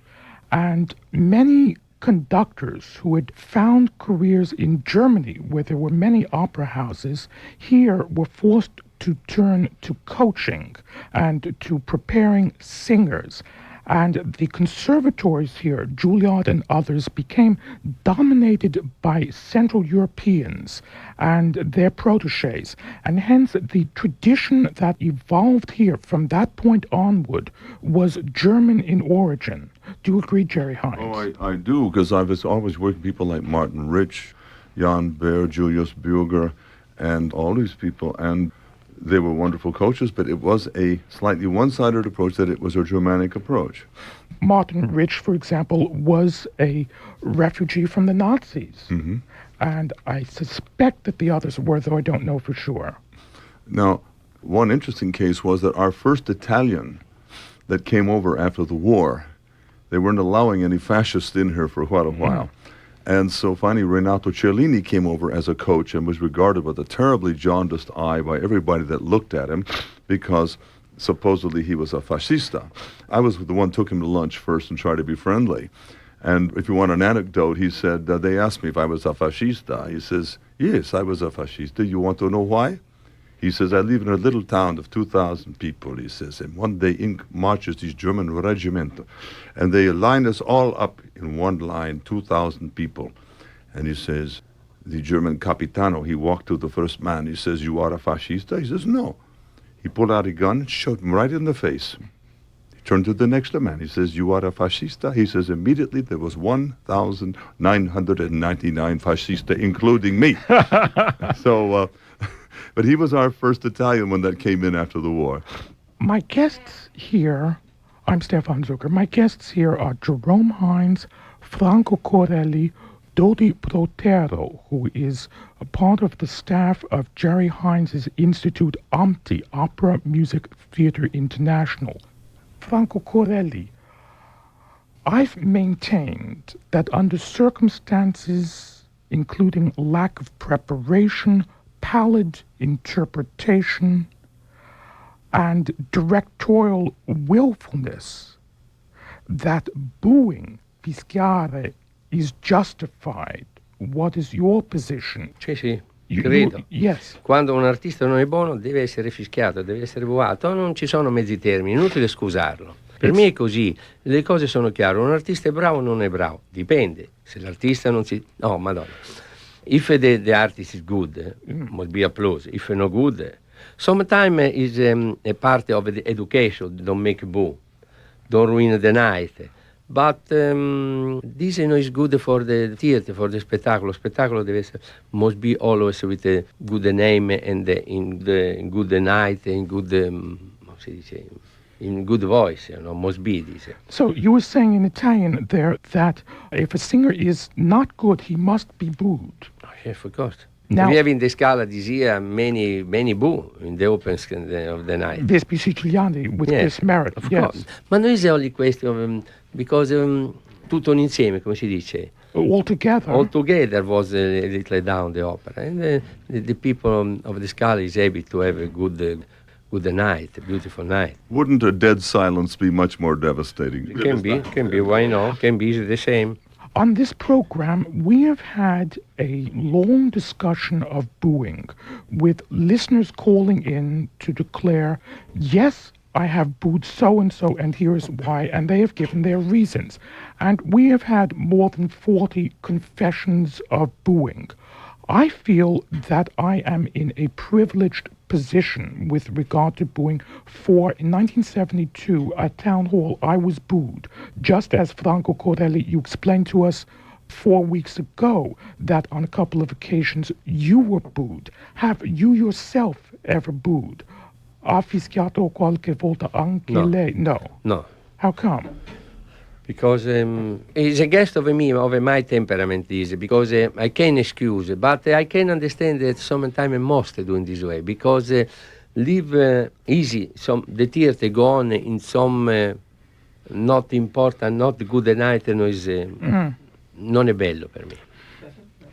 and many conductors who had found careers in Germany, where there were many opera houses, here were forced to turn to coaching and to preparing singers. And the conservatories here, Juilliard and others, became dominated by Central Europeans and their protégés. And hence the tradition that evolved here from that point onward was German in origin. Do you agree, Jerry Hines?
Oh, I do, because I was always working with people like Martin Rich, Jan Baer, Julius Burger, and all these people. And they were wonderful coaches, but it was a slightly one-sided approach, that it was a Germanic approach.
Martin Rich, for example, was a refugee from the Nazis. Mm-hmm. And I suspect that the others were, though I don't know for sure.
Now, one interesting case was that our first Italian that came over after the war, they weren't allowing any fascists in here for quite a while. And so finally Renato Cellini came over as a coach and was regarded with a terribly jaundiced eye by everybody that looked at him, because supposedly he was a fascista. I was the one who took him to lunch first and tried to be friendly. And if you want an anecdote, he said, they asked me if I was a fascista. He says, yes, I was a fascista. You want to know why? He says, I live in a little town of 2,000 people, he says, and one day in marches this German regiment, and they line us all up in one line, 2,000 people. And he says, the German capitano, he walked to the first man. He says, "You are a fascista?" He says, "No." He pulled out a gun and shot him right in the face. He turned to the next man. He says, "You are a fascista?" He says, immediately there was 1,999 fascista, including me. So, but he was our first Italian one that came in after the war.
My guests here, I'm Stefan Zucker. My guests here are Jerome Hines, Franco Corelli, Dodi Protero, who is a part of the staff of Jerry Hines' Institute OMTI, Opera Music Theatre International. Franco Corelli, I've maintained that under circumstances including lack of preparation, pallid interpretation, and directorial willfulness, that booing, fischiare, is justified. What is your position?
Sì, credo.
Yes.
Quando un artista non è buono deve essere fischiato, deve essere buato, non ci sono mezzi termini, inutile scusarlo. Per me è così, le cose sono chiare, un artista è bravo o non è bravo, dipende, se l'artista non si... No, madonna. If the artist is good, must be applause. If no good, sometimes is a part of the education, don't make boo, don't ruin the night. But this is good for the theater, for the spettacolo. Spettacolo deve essere, must be always with a good name and in the good night, in good, come si dice, in good voice, must be this.
So you were saying in Italian there that if a singer is not good, he must be booed.
Oh, yes, of course.
Now,
we have in the Scala this year many boo in the open of the night.
Vespi Siciliani with this merit,
Of
yes.
course. Ma non è only question because tutto un insieme, come si dice.
Altogether.
All together was a little down the opera, and the people of the Scala is able to have a good night, a beautiful night.
Wouldn't a dead silence be much more devastating?
Can be, why not? Can be the same.
On this program, we have had a long discussion of booing, with listeners calling in to declare, yes, I have booed so-and-so, and here's why, and they have given their reasons. And we have had more than 40 confessions of booing. I feel that I am in a privileged position with regard to booing, for in 1972 at Town Hall I was booed, just as Franco Corelli, you explained to us 4 weeks ago that on a couple of occasions you were booed. Have you yourself ever booed? Ha fischiato qualche volta anche
No.
lei? No.
No.
How come?
Because it's a guest of me, of my temperament is, because I can excuse, but I can understand that sometimes I must do in this way, because live easy, the theater go on in some not important, not good night, non è bello per me.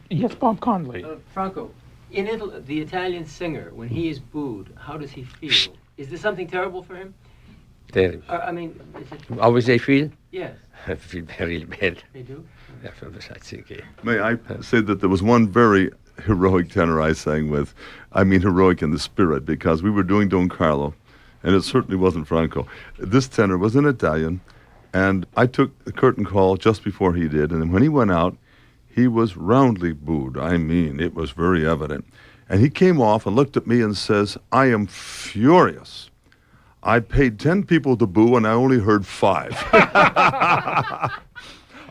Yes, Bob Conley.
Franco, in Italy, the Italian singer, when he is booed, how does he feel? Is this something terrible for him?
Terrible.
I mean, is it...
How does they feel?
Yes,
I feel really bad.
they do.
May I say that there was one very heroic tenor I sang with. I mean heroic in the spirit, because we were doing Don Carlo, and it certainly wasn't Franco. This tenor was an Italian, and I took the curtain call just before he did, and when he went out, he was roundly booed. I mean, it was very evident. And he came off and looked at me and says, "I am furious. I paid 10 people to boo, and I only heard 5.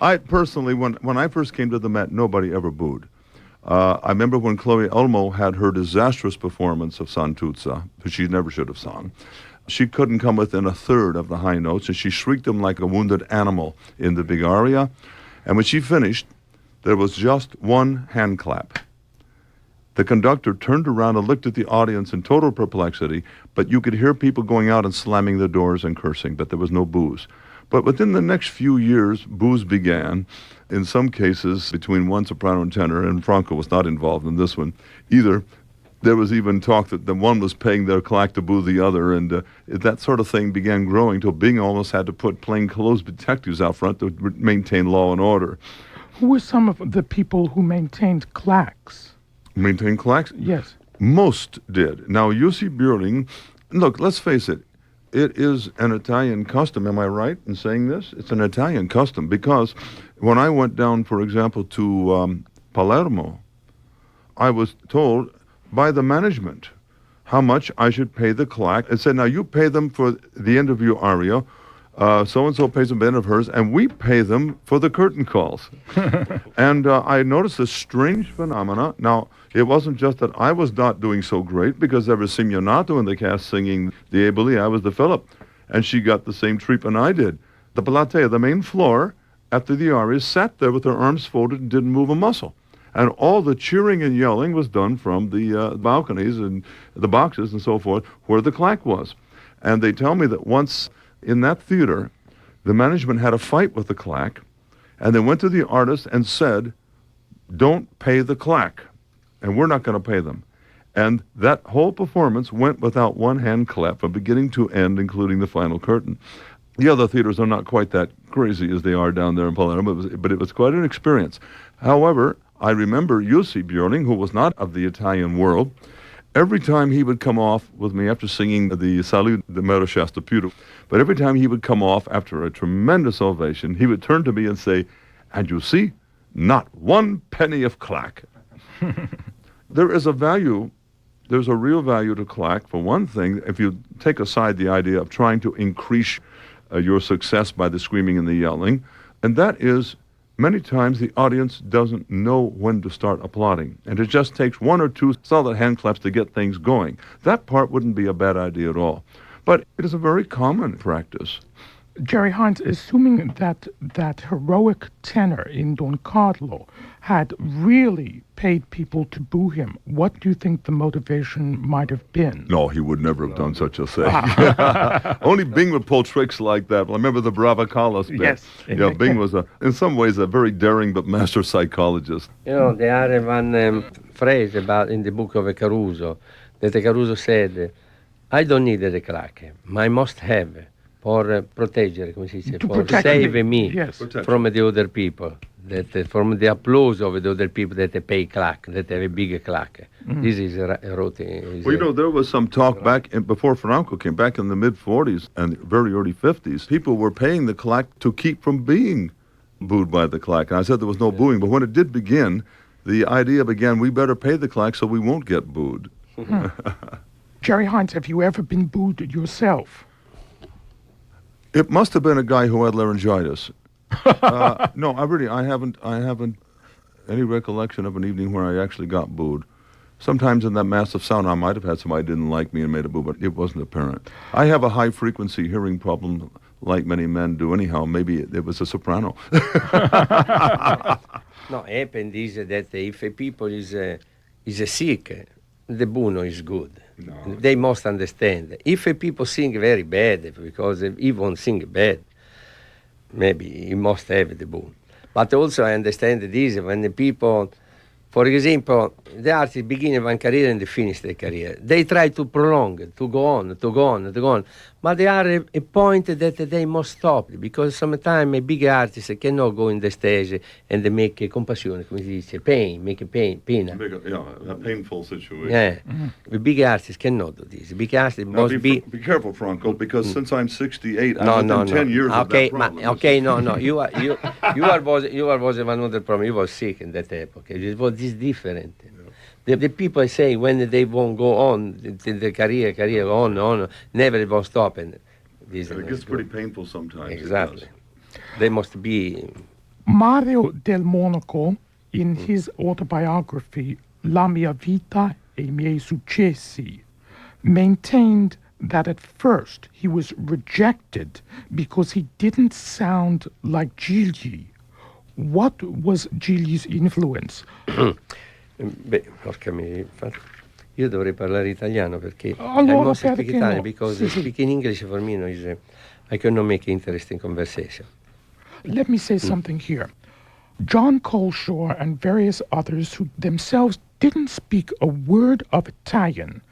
I personally, when I first came to the Met, nobody ever booed. I remember when Chloe Elmo had her disastrous performance of Santuzza, which she never should have sung. She couldn't come within a third of the high notes, and she shrieked them like a wounded animal in the big aria. And when she finished, there was just one hand clap. The conductor turned around and looked at the audience in total perplexity, but you could hear people going out and slamming the doors and cursing, but there was no boos. But within the next few years, boos began, in some cases between one soprano and tenor, and Franco was not involved in this one either. There was even talk that the one was paying their clack to boo the other, and that sort of thing began growing till Bing almost had to put plainclothes detectives out front to maintain law and order.
Who were some of the people who maintained clacks?
Maintain clacks?
Yes.
Most did. Now, Jussi Björling, look, let's face it, it is an Italian custom. Am I right in saying this? It's an Italian custom, because when I went down, for example, to Palermo, I was told by the management how much I should pay the claque. It said, now you pay them for the end of your aria, so-and-so pays them the end of hers, and we pay them for the curtain calls. And I noticed this strange phenomena. Now, it wasn't just that I was not doing so great, because there was Simeonato in the cast singing the Eboli, I was the Philip, and she got the same treatment I did. The platea, the main floor, after the arias, sat there with their arms folded and didn't move a muscle. And all the cheering and yelling was done from the balconies and the boxes and so forth, where the claque was. And they tell me that once in that theater, the management had a fight with the claque, and they went to the artist and said, don't pay the claque, and we're not going to pay them. And that whole performance went without one hand clap from beginning to end, including the final curtain. The other theaters are not quite that crazy as they are down there in Palermo, but it was quite an experience. However, I remember Jussi Björling, who was not of the Italian world. Every time he would come off with me after singing the Salute de Maréchal Più, but every time he would come off after a tremendous ovation, he would turn to me and say, and you see, not one penny of claque. There is a value, there's a real value to claque. For one thing, if you take aside the idea of trying to increase your success by the screaming and the yelling, and that is, many times the audience doesn't know when to start applauding, and it just takes one or two solid hand claps to get things going. That part wouldn't be a bad idea at all. But it is a very common practice.
Jerry Hines, assuming that heroic tenor in Don Carlo had really paid people to boo him, what do you think the motivation might have been?
No, he would never have done such a thing. Only Bing would pull tricks like that. Well, I remember the Brava Carlos bit.
Yes.
Yeah, Bing was, in some ways, a very daring but master psychologist.
You know, there are one phrase about in the book of Caruso, that Caruso said, I don't need the claque, ma I must have for proteggere, come si dice, for save me
Yes.
from the other people, that from the applause of the other people that they pay claque, that have a big claque. This is wrote.
Well, you know, there was some talk before Franco came back in the mid-40s and very early 50s. People were paying the claque to keep from being booed by the claque. And I said there was no booing, but when it did begin, the idea began, we better pay the claque so we won't get booed.
Jerry Hines, have you ever been booed yourself?
It must have been a guy who had laryngitis. No, I haven't any recollection of an evening where I actually got booed. Sometimes in that massive sound, I might have had somebody who didn't like me and made a boo, but it wasn't apparent. I have a high-frequency hearing problem, like many men do anyhow. Maybe it was a soprano.
No, happened is that if a people is sick, the buono is good. No. They must understand. If a people sing very bad, because he won't sing bad, maybe he must have the buono. But also I understand this when the people, for example, the artists begin one career and they finish their career. They try to prolong it, to go on. But there are a point that they must stop, because sometimes a big artist cannot go in the stage and they make a compassion, come si dice, pena.
A painful situation.
Yeah, the big artists cannot do this. Big artists must be...
Be careful, Franco, because since I'm 68, I'm within 10 years of that problem.
You was one other problem. You was sick in that epoch. It was this different. The people say when they won't go on, the career on, never will stop. And this
it gets pretty painful sometimes.
Exactly. They must be...
Mario del Monaco, in his autobiography, La mia vita e i miei successi, maintained that at first he was rejected because he didn't sound like Gigli. What was Gigli's influence?
Beh, porca miseria, io dovrei parlare italiano perché
Allora,
I must speak
perché
Italian
no?
because
Sì, sì.
speaking English for me is I cannot make interesting conversation.
Let me say something here. John Coleshaw and various others who themselves didn't speak a word of Italian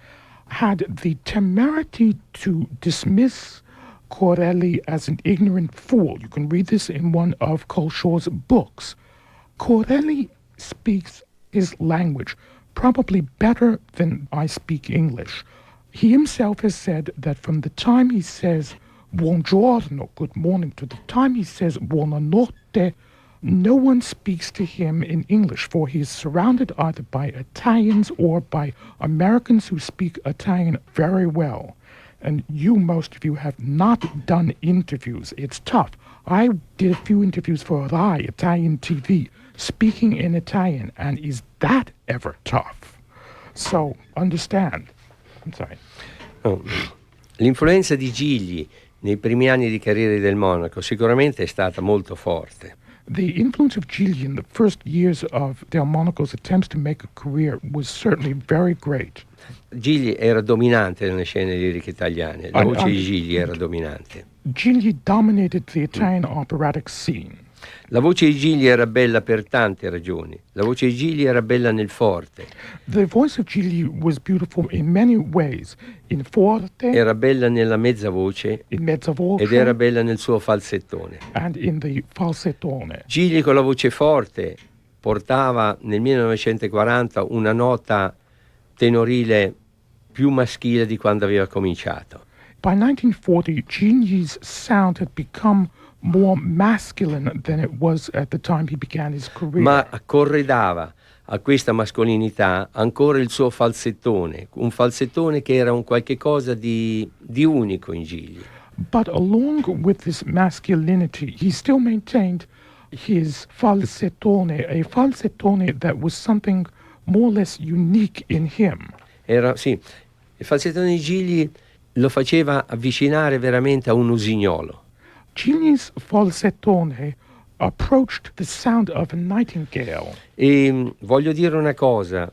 had the temerity to dismiss Corelli as an ignorant fool. You can read this in one of Coleshaw's books. Corelli speaks his language probably better than I speak English. He himself has said that from the time he says buongiorno, good morning, to the time he says buonanotte, No one speaks to him in English, for he is surrounded either by Italians or by Americans who speak Italian very well. And most of you, have not done interviews. It's tough. I did a few interviews for Rai, Italian TV, speaking in Italian, and is that ever tough? So, understand. I'm sorry.
Oh. L'influenza di Gigli nei primi anni di carriera del Monaco sicuramente è stata molto forte.
The influence of Gigli in the first years of Delmonico's attempts to make a career was certainly very great.
Gigli era dominante nelle scene liriche italiane, la voce di Gigli era dominante.
Gigli dominated the Italian operatic scene.
La voce di Gigli era bella per tante ragioni. La voce di Gigli era bella nel forte.
The voice of Gigli was beautiful in many ways. In forte,
era bella nella mezza voce,
in mezza voce,
ed era bella nel suo falsettone.
And in the falsettone.
Gigli con la voce forte portava nel 1940 una nota tenorile più maschile di quando aveva cominciato.
By 1940, Gigli's sound had become more masculine than it was at the time he began his career.
Ma corredava a questa mascolinità ancora il suo falsettone, un falsettone che era un qualche cosa di unico in Gigli.
But along with this masculinity, he still maintained his falsettone, a falsettone that was something more or less unique in him.
Il falsettone di Gigli lo faceva avvicinare veramente a un usignolo.
Gigli's falsettone approached the sound of a nightingale.
E voglio dire una cosa,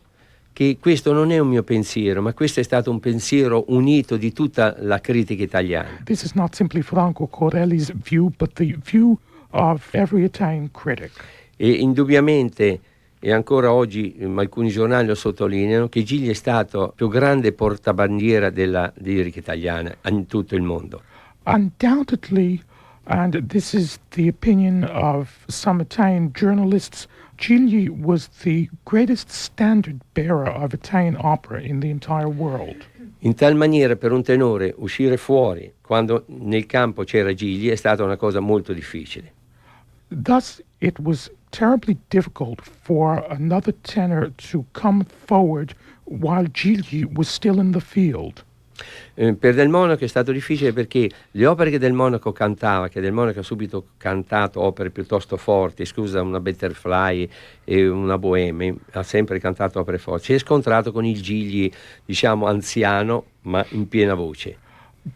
che questo non è un mio pensiero, ma questo è stato un pensiero unito di tutta la critica italiana.
This is not simply Franco Corelli's view, but the view of every Italian critic.
E indubbiamente, e ancora oggi alcuni giornali lo sottolineano, che Gigli è stato il più grande portabandiera della lirica italiana in tutto il mondo.
Undoubtedly, and this is the opinion of some Italian journalists, Gigli was the greatest standard bearer of Italian opera in the entire world.
In tal maniera per un tenore uscire fuori quando nel campo c'era Gigli è stata una cosa molto difficile.
Thus, it was terribly difficult for another tenor to come forward while Gigli was still in the field.
Per Del Monaco è stato difficile perché le opere che Del Monaco cantava, che Del Monaco ha subito cantato opere piuttosto forti, scusa, una Butterfly e una Bohème, ha sempre cantato opere forti, si è scontrato con il Gigli, diciamo, anziano, ma in piena voce.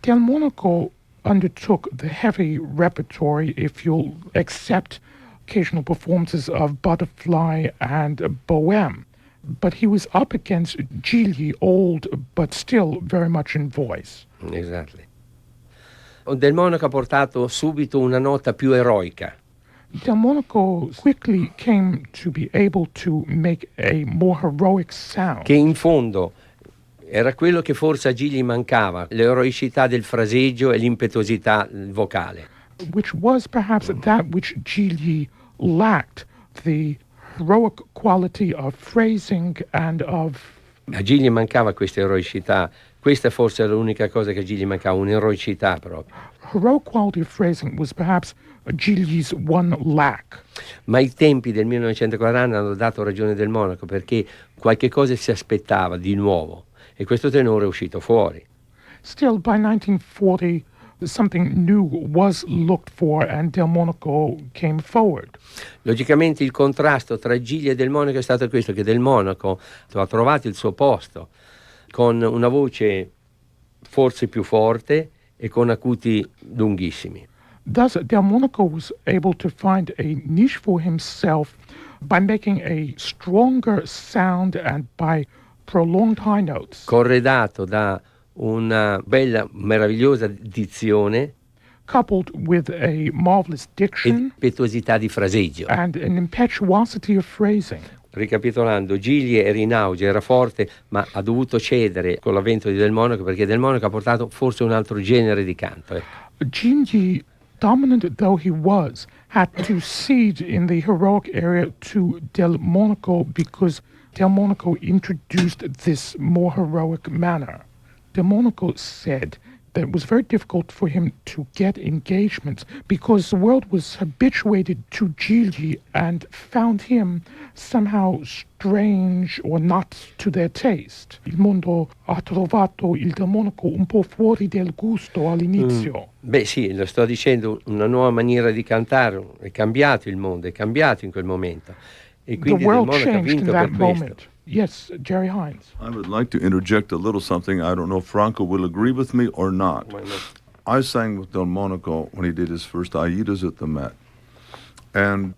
Del Monaco undertook the heavy repertory, if you'll accept occasional performances of Butterfly and Bohème. But he was up against Gigli, old but still very much in voice.
Exactly. Del Monaco ha portato subito una nota più eroica.
Del Monaco quickly came to be able to make a more heroic sound.
Che in fondo era quello che forse a Gigli mancava, l'eroicità del fraseggio e l'impetuosità vocale.
Which was perhaps that which Gigli lacked, the heroic quality of phrasing and of...
A Gigli mancava questa eroicità, questa forse era l'unica cosa che a Gigli mancava, un'eroicità proprio.
Heroic quality of phrasing was perhaps Gigli's one lack.
Ma i tempi del 1940 hanno dato ragione Del Monaco perché qualche cosa si aspettava di nuovo e questo tenore è uscito fuori.
Still, by 1940, something new was looked for and Del Monaco came forward.
Logicamente il contrasto tra Gigli e Del Monaco è stato questo, che Del Monaco ha trovato il suo posto con una voce forse più forte e con acuti lunghissimi.
Thus, Del Monaco was able to find a niche for himself by making a stronger sound and by prolonged high notes.
Corredato da una bella, meravigliosa dizione,
coupled with a marvelous diction,
impetuosità di fraseggio.
And an impetuosity of phrasing.
Ricapitolando, Gigli era in auge, era forte, ma ha dovuto cedere con l'avvento di Del Monaco perché Del Monaco ha portato forse un altro genere di canto.
Gigli, dominant though he was, had to cede in the heroic area to Del Monaco because Del Monaco introduced this more heroic manner. Del Monaco said, that it was very difficult for him to get engagements because the world was habituated to Gigli and found him somehow strange or not to their taste. Il mondo ha trovato il demonico un po' fuori del gusto all'inizio.
Beh sì, lo sto dicendo, una nuova maniera di cantare, è cambiato il mondo, è cambiato in quel momento. E
The
quindi il
world
monaco ha
changed in
vinto
that
per questo.
moment. Yes, Jerry Hines.
I would like to interject a little something. I don't know if Franco will agree with me or not.
Why not?
I sang with Del Monaco when he did his first Aidas at the Met. And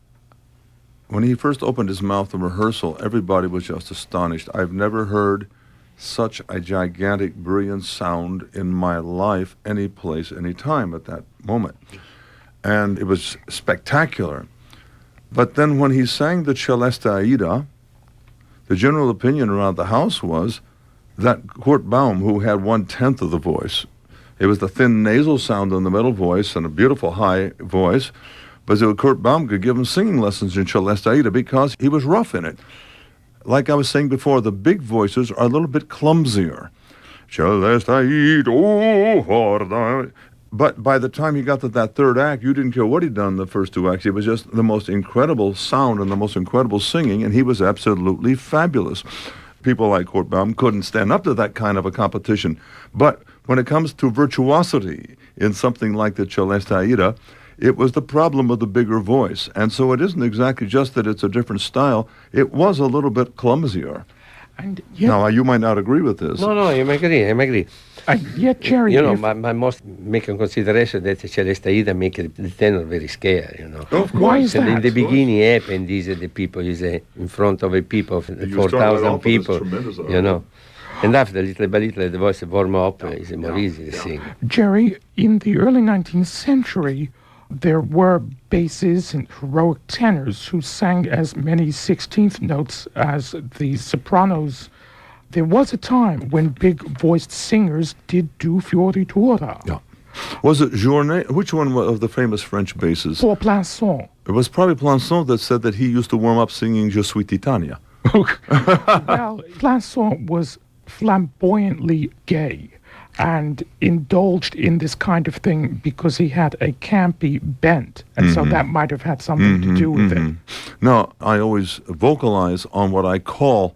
when he first opened his mouth in rehearsal, everybody was just astonished. I've never heard such a gigantic, brilliant sound in my life, any place, any time at that moment. And it was spectacular. But then when he sang the Celesta Aida, the general opinion around the house was that Kurt Baum, who had 1/10 of the voice, it was the thin nasal sound in the middle voice and a beautiful high voice, but Kurt Baum could give him singing lessons in Celesta Aida because he was rough in it. Like I was saying before, the big voices are a little bit clumsier. Celesta Aida, oh, but by the time he got to that third act, you didn't care what he'd done the first two acts. It was just the most incredible sound and the most incredible singing, and he was absolutely fabulous. People like Kurt Baum couldn't stand up to that kind of a competition. But when it comes to virtuosity in something like the Celesta Aida, it was the problem of the bigger voice. And so it isn't exactly just that it's a different style. It was a little bit clumsier.
And yet,
Now, you might not agree with this.
No, I agree.
and yet Jerry,
You know,
if-
my most making consideration that Celesta Aida make the tenor very scared, you know.
Of
Why is
And in
that?
the beginning happened is the people is in front of a people,
You start right
4,000
off with this
people,
tremendous
you know. And after little by little the voice warm up is more easy to sing.
Jerry, in the early 19th century, there were basses and heroic tenors who sang as many 16th notes as the sopranos. There was a time when big-voiced singers did do fioritura.
Yeah. Was it Journet? Which one of the famous French basses?
Pour Plançon.
It was probably Plançon that said that he used to warm up singing Je suis Titania.
Well, Plançon was flamboyantly gay and indulged in this kind of thing because he had a campy bent, and so that might have had something to do with it.
Now, I always vocalize on what I call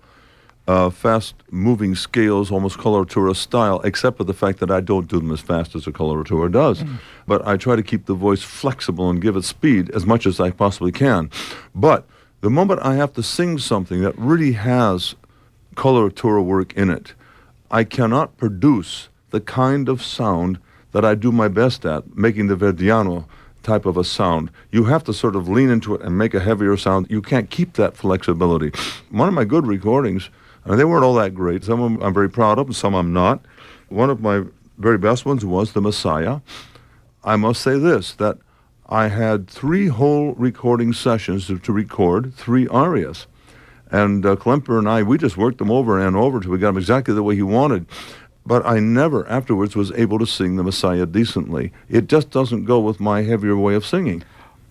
fast-moving scales, almost coloratura style, except for the fact that I don't do them as fast as a coloratura does. But I try to keep the voice flexible and give it speed as much as I possibly can. But the moment I have to sing something that really has coloratura work in it, I cannot produce the kind of sound that I do my best at, making the Verdiano type of a sound. You have to sort of lean into it and make a heavier sound. You can't keep that flexibility. One of my good recordings, and they weren't all that great. Some of them I'm very proud of, and some I'm not. One of my very best ones was The Messiah. I must say this, that I had 3 whole recording sessions to record 3 arias. And Klemper and I, we just worked them over and over till we got them exactly the way he wanted. But I never afterwards was able to sing The Messiah decently. It just doesn't go with my heavier way of singing.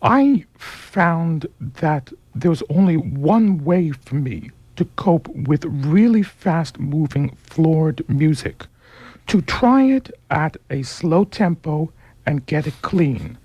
I found that there was only one way for me to cope with really fast-moving floored music, to try it at a slow tempo and get it clean,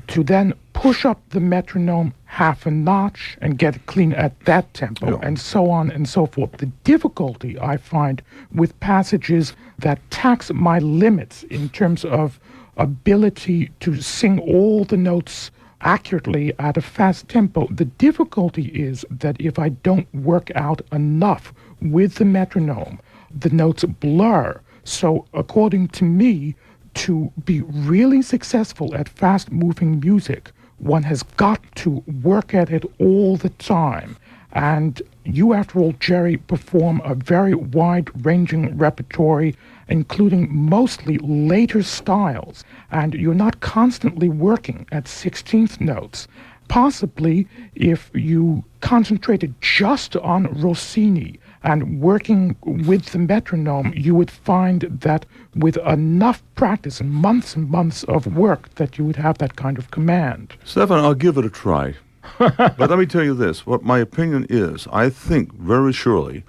to then push up the metronome half a notch and get it clean at that tempo, and so on and so forth. The difficulty I find with passages that tax my limits in terms of ability to sing all the notes accurately at a fast tempo, the difficulty is that if I don't work out enough with the metronome, the notes blur. So according to me, to be really successful at fast-moving music, one has got to work at it all the time. And you, after all, Jerry, perform a very wide-ranging repertory, including mostly later styles, and you're not constantly working at 16th notes. Possibly, if you concentrated just on Rossini and working with the metronome, you would find that with enough practice and months of work that you would have that kind of command.
Stefan, I'll give it a try. But let me tell you this. What my opinion is, I think very surely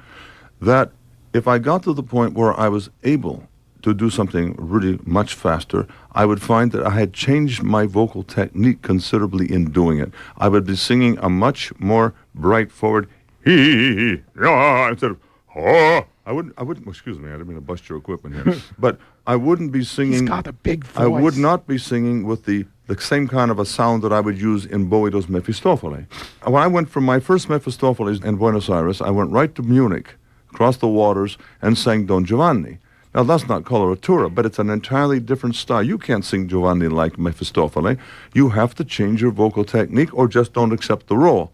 that if I got to the point where I was able to do something really much faster, I would find that I had changed my vocal technique considerably in doing it. I would be singing a much more bright forward hee instead of oh. I wouldn't. Excuse me, I didn't mean to bust your equipment here. But I wouldn't be singing.
He's got a big voice.
I would not be singing with the same kind of a sound that I would use in Boedo's Mephistopheles. When I went from my first Mephistopheles in Buenos Aires, I went right to Munich, across the waters, and sang Don Giovanni. Now, that's not coloratura, but it's an entirely different style. You can't sing Giovanni like Mephistopheles. You have to change your vocal technique or just don't accept the role.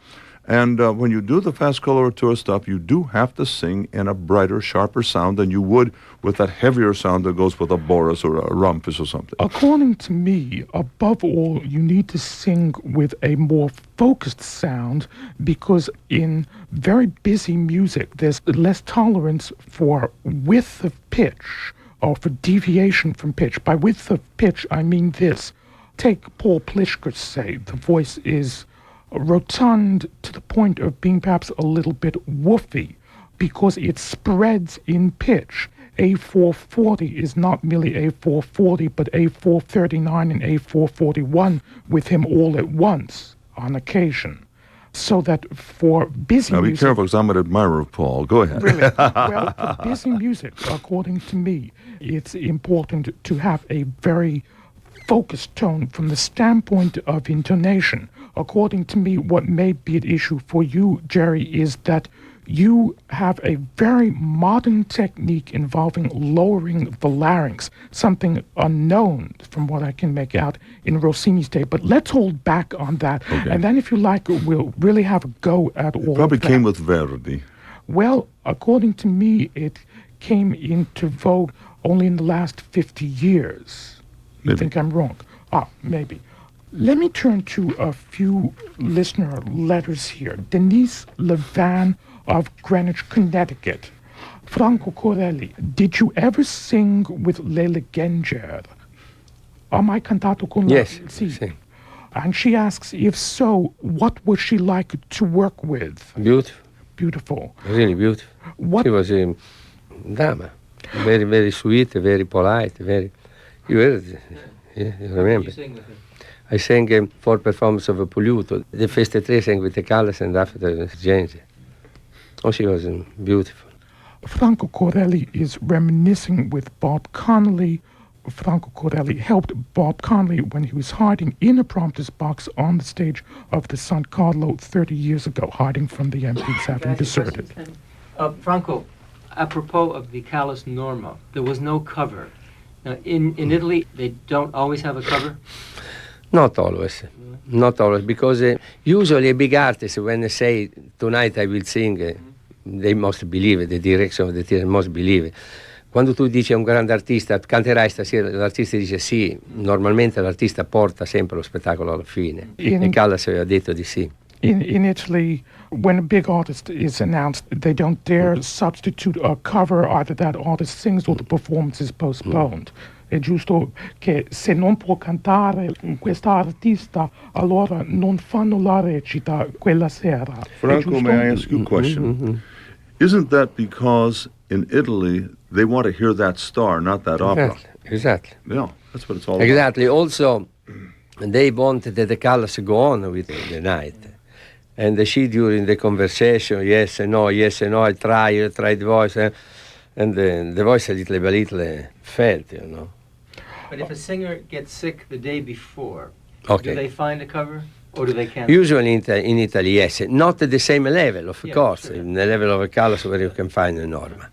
And when you do the fast coloratura stuff, you do have to sing in a brighter, sharper sound than you would with that heavier sound that goes with a Boris or a Rumpus or something.
According to me, above all, you need to sing with a more focused sound because in very busy music, there's less tolerance for width of pitch or for deviation from pitch. By width of pitch, I mean this. Take Paul Plischker's say, the voice is rotund to the point of being perhaps a little bit woofy because it spreads in pitch. A440 is not merely A440, but A439 and A441 with him all at once on occasion. So that for busy
now be
music...
careful, because I'm an admirer of Paul. Go ahead.
Really? Well, for busy music, according to me, it's important to have a very focused tone from the standpoint of intonation. According to me, what may be an issue for you, Jerry, is that you have a very modern technique involving lowering the larynx, something unknown from what I can make out in Rossini's day. But let's hold back on that.
Okay.
And then if you like, we'll really have a go at all
Probably
of that.
came with Verdi.
Well, according to me, it came into vogue only in the last 50 years. You
Maybe.
think I'm wrong? Maybe. Let me turn to a few listener letters here. Denise Levan of Greenwich, Connecticut. Franco Corelli, did you ever sing with Le Legenger? Ho mai cantato con lei?
Yes, sì.
And she asks, if so, what was she like to work with?
Beautiful,
Beautiful.
really beautiful.
What?
She was a dama, very, very sweet, very polite, very... You heard it? Yeah, you remember?
You sing with him.
I sang 4 performances of Polluto. The first 3 sang with the Callas and after the James. Oh, she was beautiful.
Franco Corelli is reminiscing with Bob Connolly. Franco Corelli helped Bob Connolly when he was hiding in a prompter's box on the stage of the San Carlo 30 years ago, hiding from the MPs having deserted.
Franco, apropos of the Callas Norma, there was no cover. Now, in Italy, they don't always have a cover?
Not always. Not always, because usually a big artist, when they say, tonight I will sing, they must believe it, the direction of the theater must believe it. Quando tu dici a un grande artista, canterai stasera, l'artista dice sì, normalmente l'artista porta sempre lo spettacolo alla fine. E Callas aveva detto di sì.
In Italy, when a big artist is announced, they don't dare substitute a cover. Either that artist sings or the performance is postponed. È giusto che se non può cantare questa artista, allora non fanno la recita quella sera.
Franco, may I ask you a question? Isn't that because in Italy they want to hear that star, not that opera?
Exactly.
Yeah, that's what it's all about.
Exactly. Also, they wanted that the Callas go on with the night. And she, during the conversation, yes and no, I tried the voice, and the voice a little by little felt, you know.
But if a singer gets sick the day before,
Okay.
do they find a cover or do they cancel?
Usually in Italy, yes. Not at the same level, of
Yeah,
course,
sure.
in the level of a Callas where you can find a Norma.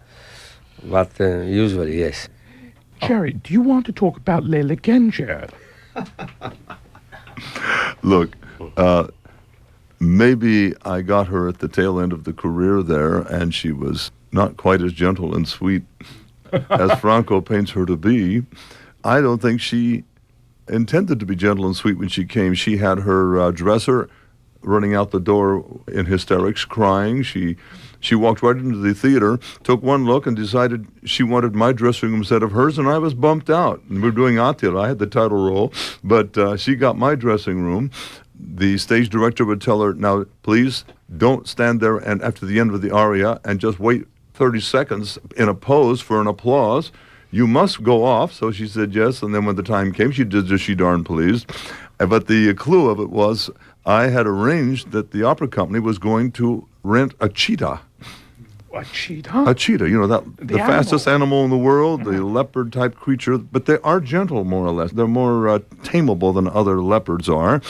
But usually, yes.
Jerry, do you want to talk about Le Legenger?
Look, maybe I got her at the tail end of the career there, and she was not quite as gentle and sweet as Franco paints her to be. I don't think she intended to be gentle and sweet when she came. She had her dresser running out the door in hysterics, crying. She walked right into the theater, took one look, and decided she wanted my dressing room instead of hers, and I was bumped out. And we were doing Attila. I had the title role, but she got my dressing room. The stage director would tell her, now, please don't stand there and after the end of the aria and just wait 30 seconds in a pose for an applause. you must go off. So she said yes, and then when the time came, she did as she darn pleased. But the clue of it was I had arranged that the opera company was going to rent a cheetah.
A cheetah?
A cheetah, the fastest animal in the world, the leopard-type creature, but they are gentle, more or less. They're more tameable than other leopards are.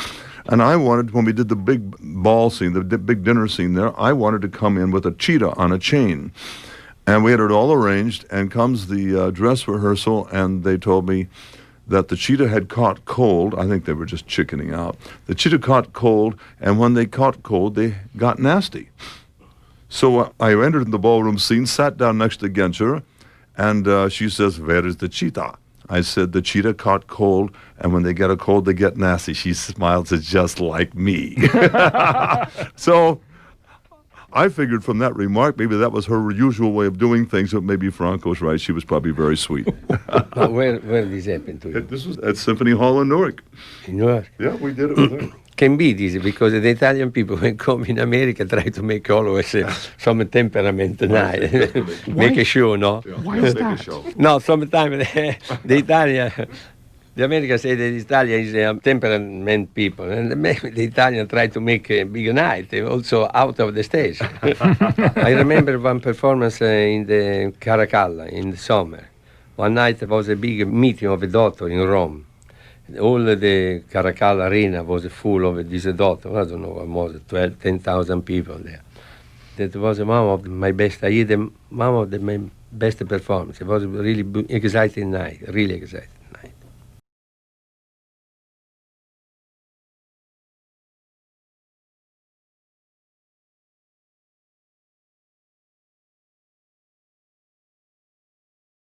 And I wanted, when we did the big ball scene, the big dinner scene there, I wanted to come in with a cheetah on a chain. And we had it all arranged, and comes the dress rehearsal, and they told me that the cheetah had caught cold. I think they were just chickening out. The cheetah caught cold, and when they caught cold, they got nasty. So I entered the ballroom scene, sat down next to Genscher, and she says, "Where is the cheetah?" I said, "The cheetah caught cold, and when they get a cold, they get nasty." She smiled, said, "Just like me." So I figured from that remark, maybe that was her usual way of doing things, but maybe Franco's right. She was probably very sweet.
But where this happened to you?
This was at Symphony Hall in Newark.
In Newark?
Yeah, we did it with her.
Can be this, because the Italian people, when come in America, try to make always some temperament nice. Make a show, no?
Yeah.
Why is that?
No, sometimes the Italian, the Americans say that Italian is a temperament people, and the Italian try to make a big night, also out of the stage. I remember one performance in the Caracalla in the summer. One night there was a big meeting of a doctor in Rome. All the Caracalla arena was full of this doctor. I don't know, what was 10,000 people there. That was one of my best. I did one of my best performances. It was a really exciting night, really exciting.